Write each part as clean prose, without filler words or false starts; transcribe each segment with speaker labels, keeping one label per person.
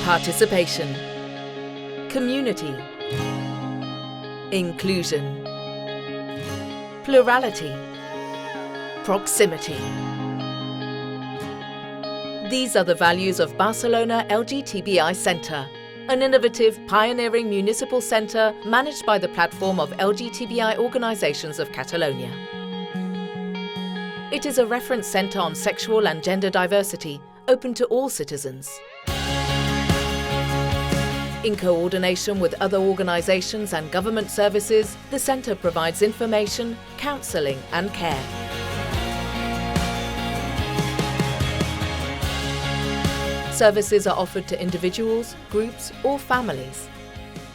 Speaker 1: participation, community, inclusion, plurality, proximity. These are the values of Barcelona LGTBI Centre, an innovative, pioneering municipal centre managed by the platform of LGTBI organisations of Catalonia. It is a reference centre on sexual and gender diversity, open to all citizens. In coordination with other organisations and government services, the centre provides information, counselling and care. Services are offered to individuals, groups or families,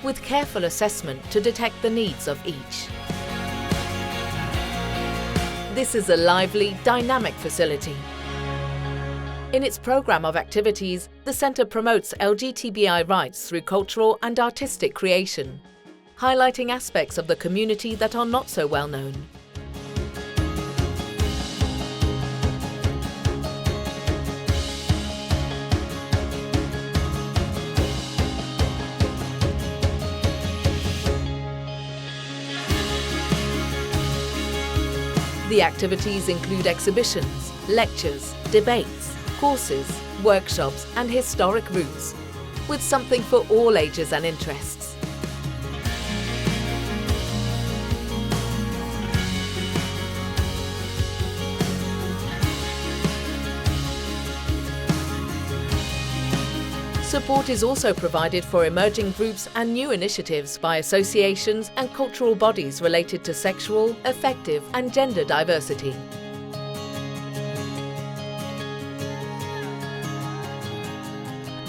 Speaker 1: with careful assessment to detect the needs of each. This is a lively, dynamic facility. In its programme of activities, the centre promotes LGTBI rights through cultural and artistic creation, highlighting aspects of the community that are not so well known. The activities include exhibitions, lectures, debates, courses, workshops and historic routes, with something for all ages and interests. Support is also provided for emerging groups and new initiatives by associations and cultural bodies related to sexual, affective and gender diversity.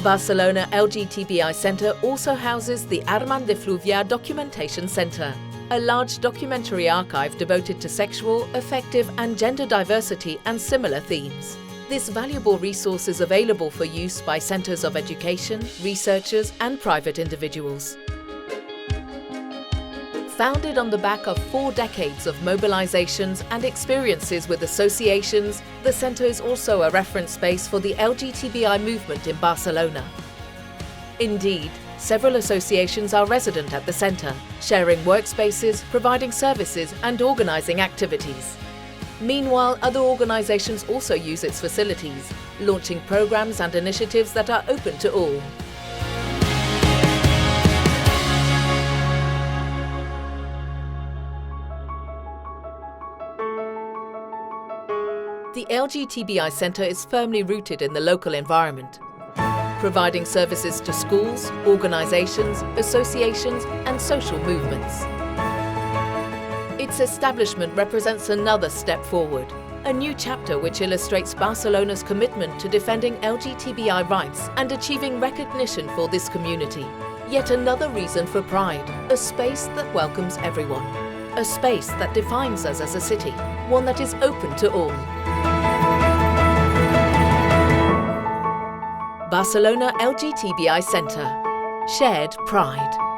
Speaker 1: Barcelona LGTBI Centre also houses the Armand de Fluvià Documentation Centre, a large documentary archive devoted to sexual, affective and gender diversity and similar themes. This valuable resource is available for use by centres of education, researchers and private individuals. Founded on the back of 4 decades of mobilisations and experiences with associations, the centre is also a reference space for the LGTBI movement in Barcelona. Indeed, several associations are resident at the centre, sharing workspaces, providing services and organising activities. Meanwhile, other organisations also use its facilities, launching programmes and initiatives that are open to all. The LGTBI Centre is firmly rooted in the local environment, providing services to schools, organisations, associations and social movements. Its establishment represents another step forward, a new chapter which illustrates Barcelona's commitment to defending LGTBI rights and achieving recognition for this community. Yet another reason for pride, a space that welcomes everyone. A space that defines us as a city, one that is open to all. Barcelona LGTBI Centre. Shared pride.